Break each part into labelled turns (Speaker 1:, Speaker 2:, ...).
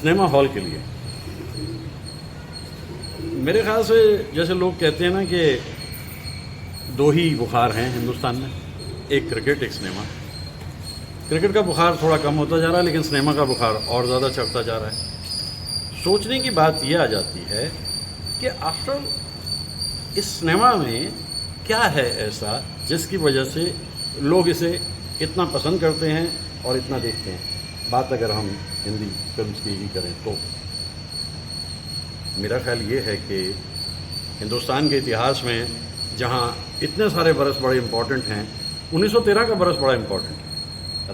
Speaker 1: Cinema hall के लिए। मेरे ख्याल से जैसे लोग कहते हैं ना कि दो ही बुखार हैं हिंदुस्तान में, एक क्रिकेट एक सिनेमा। क्रिकेट का बुखार थोड़ा कम होता जा रहा है, लेकिन सिनेमा का बुखार और ज़्यादा चढ़ता जा रहा है। सोचने की बात यह आ जाती है कि आफ्टर इस सिनेमा में क्या है ऐसा जिसकी वजह से लोग इसे इतना पसंद करते हैं और इतना देखते हैं। बात अगर हम हिंदी फिल्म्स की ही करें तो मेरा ख्याल ये है कि हिंदुस्तान के इतिहास में जहाँ इतने सारे बरस बड़े इम्पॉर्टेंट हैं, 1913 का बरस बड़ा इम्पॉर्टेंट है।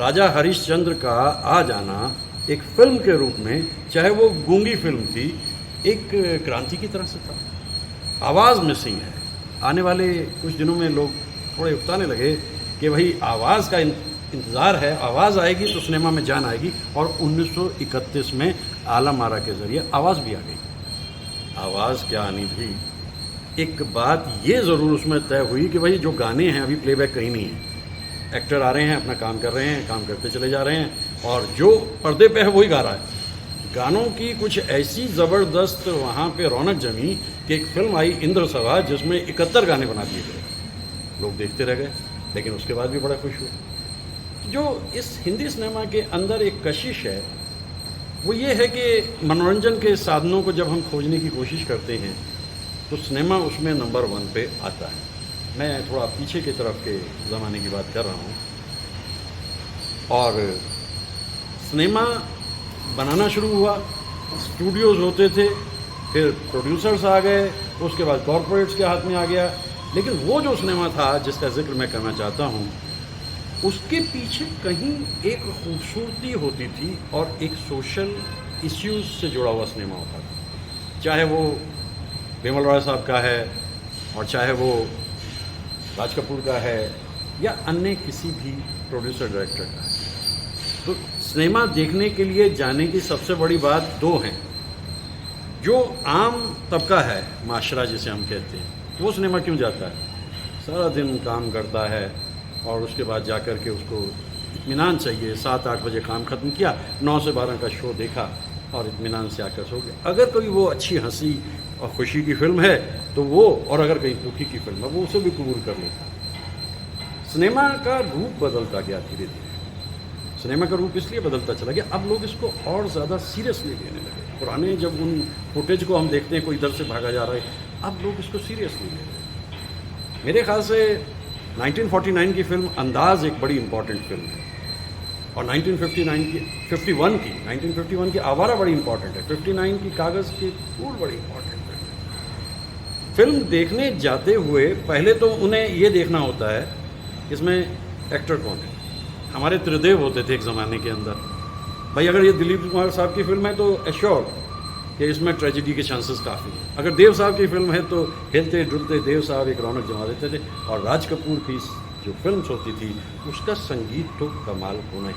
Speaker 1: राजा हरिश्चंद्र का आ जाना एक फिल्म के रूप में, चाहे वो गूंगी फिल्म थी, एक क्रांति की तरह से था। आवाज़ मिसिंग है। आने वाले कुछ दिनों में लोग थोड़े उकताने लगे कि भाई आवाज़ का इंतज़ार है, आवाज़ आएगी तो सिनेमा में जान आएगी। और 1931 में आलम आरा के ज़रिए आवाज़ भी आ गई। आवाज़ क्या आनी थी, एक बात ये ज़रूर उसमें तय हुई कि भाई जो गाने हैं अभी प्लेबैक कहीं नहीं है। एक्टर आ रहे हैं, अपना काम कर रहे हैं, काम करते चले जा रहे हैं, और जो पर्दे पे है वही गा रहा है। गानों की कुछ ऐसी ज़बरदस्त वहाँ पे रौनक जमी कि एक फिल्म आई इंद्र सभा, जिसमें 71 गाने बना दिए गए। लोग देखते रह गए, लेकिन उसके बाद भी बड़ा खुश हुए। जो इस हिंदी सिनेमा के अंदर एक कशिश है वो ये है कि मनोरंजन के साधनों को जब हम खोजने की कोशिश करते हैं तो सिनेमा उसमें नंबर 1 पे आता है। मैं थोड़ा पीछे की तरफ के ज़माने की बात कर रहा हूँ, और सिनेमा बनाना शुरू हुआ, स्टूडियोज़ होते थे, फिर प्रोड्यूसर्स आ गए, उसके बाद कॉरपोरेट्स के हाथ में आ गया। लेकिन वो जो सिनेमा था जिसका जिक्र मैं करना चाहता हूँ, उसके पीछे कहीं एक खूबसूरती होती थी और एक सोशल इश्यूज से जुड़ा हुआ सिनेमा होता था। चाहे वो बिमल रॉय साहब का है, और चाहे वो राज कपूर का है, या अन्य किसी भी प्रोड्यूसर डायरेक्टर का है। तो सिनेमा देखने के लिए जाने की सबसे बड़ी बात दो हैं। जो आम तबका है, माशरा जिसे हम कहते हैं, वो सिनेमा क्यों जाता है? सारा दिन काम करता है और उसके बाद जाकर के उसको इत्मीनान चाहिए। 7-8 बजे काम ख़त्म किया, 9 से 12 का शो देखा और इत्मीनान से आकर सो गया। अगर कोई वो अच्छी हंसी और खुशी की फिल्म है तो वो, और अगर कहीं दुखी की फिल्म है वो उसे भी कबूल कर लेता। सिनेमा का रूप बदलता गया धीरे धीरे। सिनेमा का रूप इसलिए बदलता चला गया, अब लोग इसको और ज़्यादा सीरियसली लेने लगे। पुराने जब उन फुटेज को हम देखते हैं कोई इधर से भागा जा रहा है, अब लोग इसको सीरियसली ले रहे हैं। मेरे ख्याल से 1949 की फिल्म अंदाज़ एक बड़ी इंपॉर्टेंट फिल्म है, और 1951 की आवारा बड़ी इंपॉर्टेंट है, 59 की कागज़ की फूल बड़ी इंपॉर्टेंट है। फिल्म देखने जाते हुए पहले तो उन्हें ये देखना होता है इसमें एक्टर कौन है। हमारे त्रिदेव होते थे एक ज़माने के अंदर। भाई अगर ये दिलीप कुमार साहब की फिल्म है तो एश्योर कि इसमें ट्रेजिडी के चांसेस काफ़ी हैं। अगर देव साहब की फिल्म है तो हिलते डुलते देव साहब एक रौनक जमा देते थे। और राज कपूर की जो फिल्म्स होती थी उसका संगीत तो कमाल होना ही।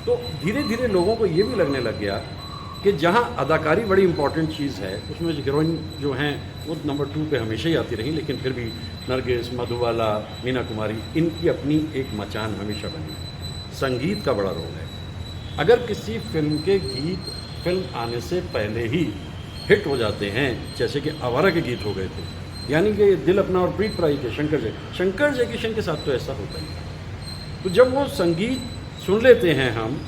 Speaker 1: तो धीरे धीरे लोगों को ये भी लगने लग गया कि जहाँ अदाकारी बड़ी इंपॉर्टेंट चीज़ है, उसमें हीरोइन जो हैं वो नंबर 2 पे हमेशा ही आती रही, लेकिन फिर भी नरगिस, मधुबाला, मीना कुमारी, इनकी अपनी एक मचान हमेशा बनी। संगीत का बड़ा रोल है। अगर किसी फिल्म के गीत फिल्म आने से पहले ही हिट हो जाते हैं, जैसे कि आवारा के गीत हो गए थे, यानी कि दिल अपना और प्रीत प्राई के शंकर जयकिशन के साथ तो ऐसा होता ही। तो जब वो संगीत सुन लेते हैं हम,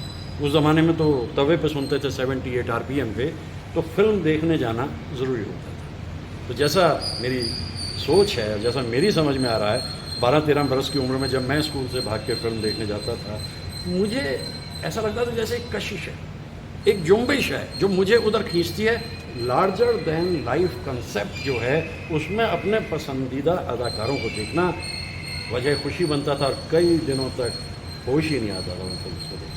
Speaker 1: उस ज़माने में तो तवे पे सुनते थे 78 RPM पे, तो फिल्म देखने जाना ज़रूरी होता था। तो जैसा मेरी सोच है, जैसा मेरी समझ में आ रहा है, 12-13 बरस की उम्र में जब मैं स्कूल से भाग के फिल्म देखने जाता था, मुझे ऐसा लगता था जैसे एक कशिश है, एक जुम्बिश है जो मुझे उधर खींचती है। लार्जर देन लाइफ कंसेप्ट जो है, उसमें अपने पसंदीदा अदाकारों को देखना वजह खुशी बनता था, और कई दिनों तक होश ही नहीं आता था उन फिल्म को देखना।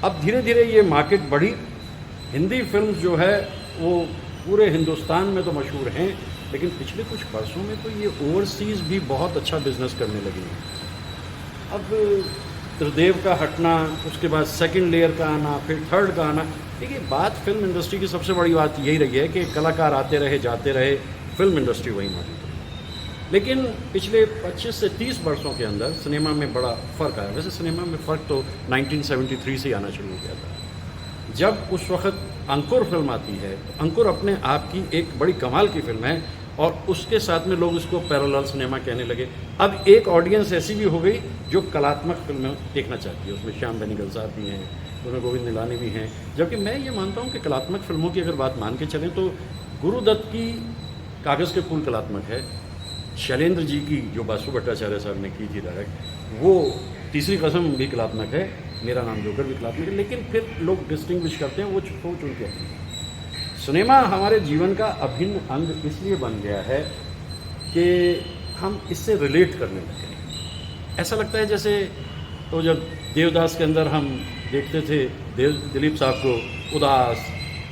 Speaker 1: अब धीरे धीरे ये मार्केट बढ़ी। हिंदी फिल्म जो है वो पूरे हिंदुस्तान में तो मशहूर हैं, लेकिन पिछले कुछ वर्षों में तो ये ओवरसीज़ भी बहुत अच्छा बिजनेस करने लगी हैं। अब त्रिदेव का हटना, उसके बाद सेकंड लेयर का आना, फिर थर्ड का आना। देखिए, बात फिल्म इंडस्ट्री की सबसे बड़ी बात यही रही है कि कलाकार आते रहे जाते रहे, फिल्म इंडस्ट्री वही मौजूद रही। लेकिन पिछले 25 से 30 वर्षों के अंदर सिनेमा में बड़ा फ़र्क आया। वैसे सिनेमा में फ़र्क तो 1973 से आना शुरू हो गया था। जब उस वक्त अंकुर फिल्म आती है, तो अंकुर अपने आप की एक बड़ी कमाल की फिल्म है और उसके साथ में लोग उसको पैरेलल सिनेमा कहने लगे। अब एक ऑडियंस ऐसी भी हो गई जो कलात्मक फिल्में देखना चाहती है, उसमें श्याम बेनेगल साहब भी हैं, उसमें गोविंद निलानी भी हैं। जबकि मैं ये मानता हूँ कि कलात्मक फिल्मों की अगर बात मान के चलें तो गुरुदत्त की कागज़ के फूल कलात्मक है, शैलेंद्र जी की जो बासु भट्टाचार्य साहब ने की थी डायरेक्ट, वो तीसरी कसम भी कलात्मक है, मेरा नाम जोकर भी कलात्मक है। लेकिन फिर लोग डिस्टिंग्विश करते हैं, वो सोच उनकी अपनी। सिनेमा हमारे जीवन का अभिन्न अंग इसलिए बन गया है कि हम इससे रिलेट करने लगे हैं। ऐसा लगता है जैसे तो जब देवदास के अंदर हम देखते थे दिलीप साहब को उदास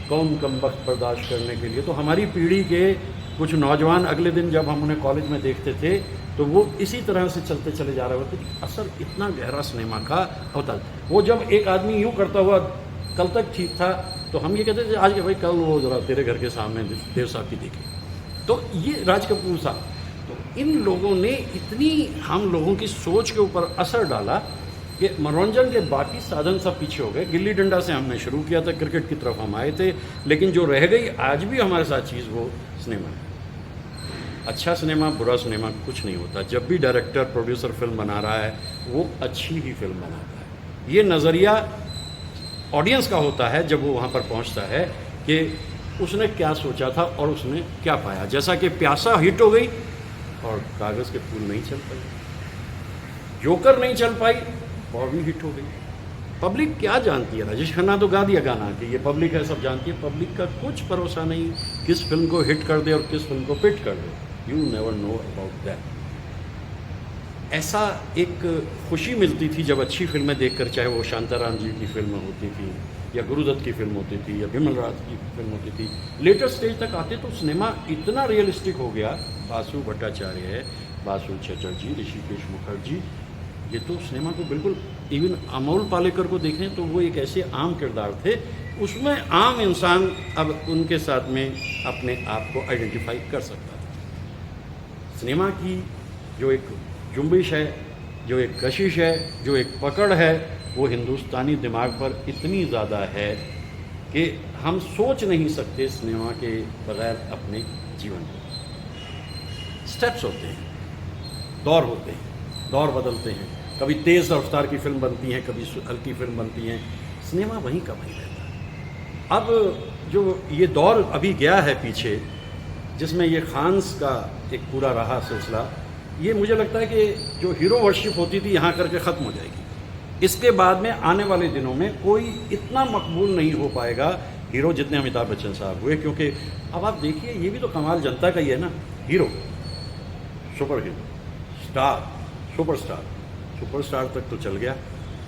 Speaker 1: कौन कम वक्त बर्दाश्त करने के लिए, तो हमारी पीढ़ी के कुछ नौजवान अगले दिन जब हम उन्हें कॉलेज में देखते थे तो वो इसी तरह से चलते चले जा रहे होते। असर इतना गहरा सिनेमा का होता। वो जब एक आदमी यूँ करता हुआ कल तक ठीक था तो हम ये कहते थे आज के भाई कल वो जरा तेरे घर के सामने देव साहब की देखी। तो ये राज कपूर साहब, तो इन लोगों ने इतनी हम लोगों की सोच के ऊपर असर डाला कि मनोरंजन के बाकी साधन सब पीछे हो गए। गिल्ली डंडा से हमने शुरू किया था, क्रिकेट की तरफ हम आए थे, लेकिन जो रह गई आज भी हमारे साथ चीज़ वो सिनेमा है। अच्छा सिनेमा बुरा सिनेमा कुछ नहीं होता। जब भी डायरेक्टर प्रोड्यूसर फिल्म बना रहा है वो अच्छी ही फिल्म बनाता है। ये नज़रिया ऑडियंस का होता है जब वो वहाँ पर पहुँचता है कि उसने क्या सोचा था और उसने क्या पाया। जैसा कि प्यासा हिट हो गई और कागज़ के फूल नहीं चल पाई, जोकर नहीं चल पाई, बॉबी हिट हो गई। पब्लिक क्या जानती है? राजेश खन्ना तो गा दिया गाना कि ये पब्लिक है, सब जानती है। पब्लिक का कुछ भरोसा नहीं किस फिल्म को हिट कर दे और किस फिल्म को पिट कर दे। You never know about that. ऐसा एक खुशी मिलती थी जब अच्छी फिल्में देखकर, चाहे वो शांताराम जी की फिल्म होती थी या गुरुदत्त की फिल्म होती थी या बिमल राज की फिल्म होती थी। लेटर स्टेज तक आते तो सिनेमा इतना रियलिस्टिक हो गया। बासु भट्टाचार्य है, बासु चटर्जी, ऋषिकेश मुखर्जी, ये तो सिनेमा को बिल्कुल, इवन अमोल पालेकर को देखें तो वो एक ऐसे आम किरदार थे, उसमें आम इंसान अब उनके साथ में अपने आप को आइडेंटिफाई कर सकता था। सिनेमा की जो एक जुम्बिश है, जो एक कशिश है, जो एक पकड़ है, वो हिंदुस्तानी दिमाग पर इतनी ज़्यादा है कि हम सोच नहीं सकते सिनेमा के बगैर अपने जीवन को। स्टेप्स होते हैं, दौर होते हैं, दौर बदलते हैं, कभी तेज़ रफ्तार की फिल्म बनती हैं, कभी हल्की फिल्म बनती हैं। सिनेमा वहीं का वहीं रहता है। अब जो ये दौर अभी गया है पीछे, जिसमें ये खान्स का एक पूरा रहा सिलसिला, ये मुझे लगता है कि जो हीरो वर्शिप होती थी यहाँ करके ख़त्म हो जाएगी। इसके बाद में आने वाले दिनों में कोई इतना मकबूल नहीं हो पाएगा हीरो जितने अमिताभ बच्चन साहब हुए। क्योंकि अब आप देखिए, ये भी तो कमाल जनता का ही है ना। Hero, super hero, star, superstar तक तो चल गया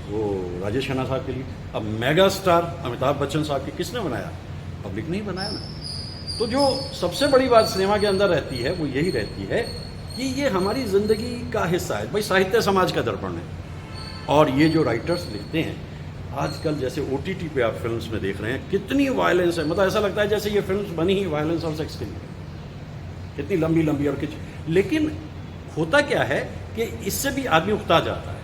Speaker 1: वो राजेश खन्ना साहब के लिए। अब मेगा स्टार अमिताभ बच्चन साहब की किसने बनाया? पब्लिक ने ही बनाया ना। तो जो सबसे बड़ी बात सिनेमा के अंदर रहती है वो यही रहती है कि ये हमारी ज़िंदगी का हिस्सा है। भाई साहित्य समाज का दर्पण है। और ये जो राइटर्स लिखते हैं आजकल, जैसे OTT पे आप फिल्म्स में देख रहे हैं कितनी वायलेंस है, मतलब ऐसा लगता है जैसे ये फिल्म्स बनी ही वायलेंस और सेक्स के लिए, कितनी लंबी लंबी और कुछ। लेकिन होता क्या है कि इससे भी आदमी उकता जाता है।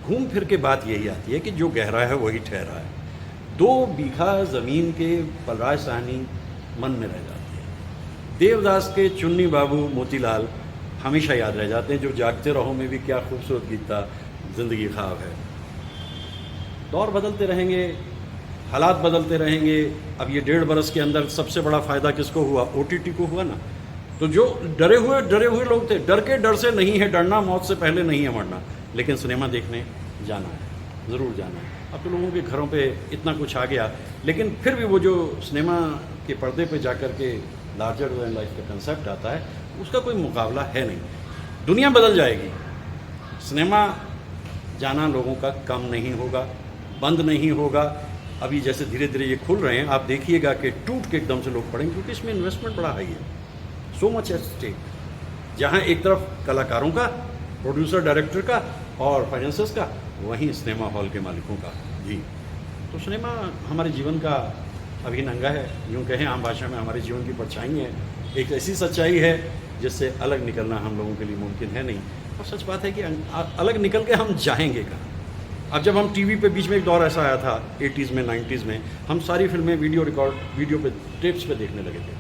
Speaker 1: घूम फिर के बात यही आती है कि जो गहरा है वही ठहरा है। 2 बीघा ज़मीन के पलराज साहनी मन में रह जाती है। देवदास के चुन्नी बाबू मोतीलाल हमेशा याद रह जाते हैं, जो जागते रहो में भी क्या खूबसूरत गीत था, ज़िंदगी ख्वाब है। दौर बदलते रहेंगे, हालात बदलते रहेंगे। अब ये 1.5 बरस के अंदर सबसे बड़ा फ़ायदा किसको हुआ? OTT को हुआ ना। तो जो डरे हुए लोग थे, डर के डर से नहीं है डरना, मौत से पहले नहीं है मरना, लेकिन सिनेमा देखने जाना है, ज़रूर जाना है। अब तो लोगों के घरों पे इतना कुछ आ गया, लेकिन फिर भी वो जो सिनेमा के पर्दे पे जाकर के लार्जर दैन लाइफ का कंसेप्ट आता है, उसका कोई मुकाबला है नहीं। दुनिया बदल जाएगी, सिनेमा जाना लोगों का कम नहीं होगा, बंद नहीं होगा। अभी जैसे धीरे धीरे ये खुल रहे हैं, आप देखिएगा कि टूट के एकदम से लोग पड़ेंगे, क्योंकि इसमें इन्वेस्टमेंट बड़ा हाई है। सो मच एट स्टेक, जहाँ एक तरफ कलाकारों का, प्रोड्यूसर डायरेक्टर का और फाइनेंसर्स का, वहीं सिनेमा हॉल के मालिकों का भी। तो सिनेमा हमारे जीवन का अभिन्न अंग है, यूँ कहें आम भाषा में हमारे जीवन की परछाई है। एक ऐसी सच्चाई है जिससे अलग निकलना हम लोगों के लिए मुमकिन है नहीं। और सच बात है कि अलग निकल के हम जाएंगे कहाँ? अब जब हम टीवी पे बीच में एक दौर ऐसा आया था 80s में 90s में, हम सारी फिल्में वीडियो पे टेप्स पे देखने लगे थे।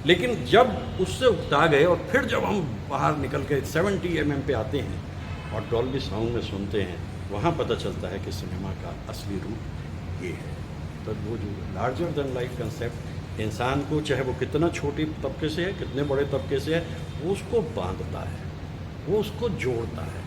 Speaker 1: लेकिन जब उससे उकता गए और फिर जब हम बाहर निकल के 70 mm पे आते हैं और डॉल्बी साउंड में सुनते हैं, वहाँ पता चलता है कि सिनेमा का असली रूप ये है। तो वो जो लार्जर देन लाइफ कंसेप्ट इंसान को, चाहे वो कितना छोटे तबके से है, कितने बड़े तबके से है, वो उसको बांधता है, वो उसको जोड़ता है।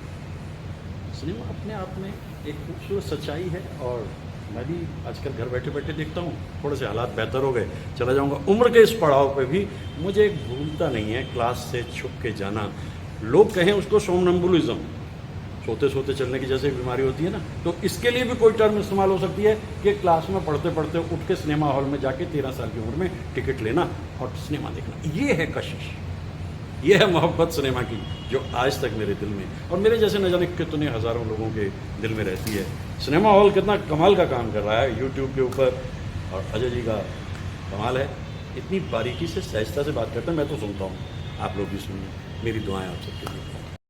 Speaker 1: सिनेमा अपने आप में एक खूबसूरत सच्चाई है। और मैं भी आजकल घर बैठे बैठे देखता हूँ, थोड़े से हालात बेहतर हो गए, चला जाऊँगा। उम्र के इस पड़ाव पे भी मुझे एक भूलता नहीं है क्लास से छुप के जाना। लोग कहें उसको सोमनम्बुलिज्म, सोते सोते चलने की जैसे बीमारी होती है ना, तो इसके लिए भी कोई टर्म इस्तेमाल हो सकती है कि क्लास में पढ़ते पढ़ते उठ के सिनेमा हॉल में जाके 13 साल की उम्र में टिकट लेना और सिनेमा देखना। ये है कशिश, ये है मोहब्बत सिनेमा की, जो आज तक मेरे दिल में और मेरे जैसे न जाने कितने हज़ारों लोगों के दिल में रहती है। सिनेमा हॉल कितना कमाल का काम कर रहा है यूट्यूब के ऊपर, और अजय जी का कमाल है, इतनी बारीकी से सहजता से बात करते हैं। मैं तो सुनता हूँ, आप लोग भी सुनिए। मेरी दुआएं आप सबके लिए।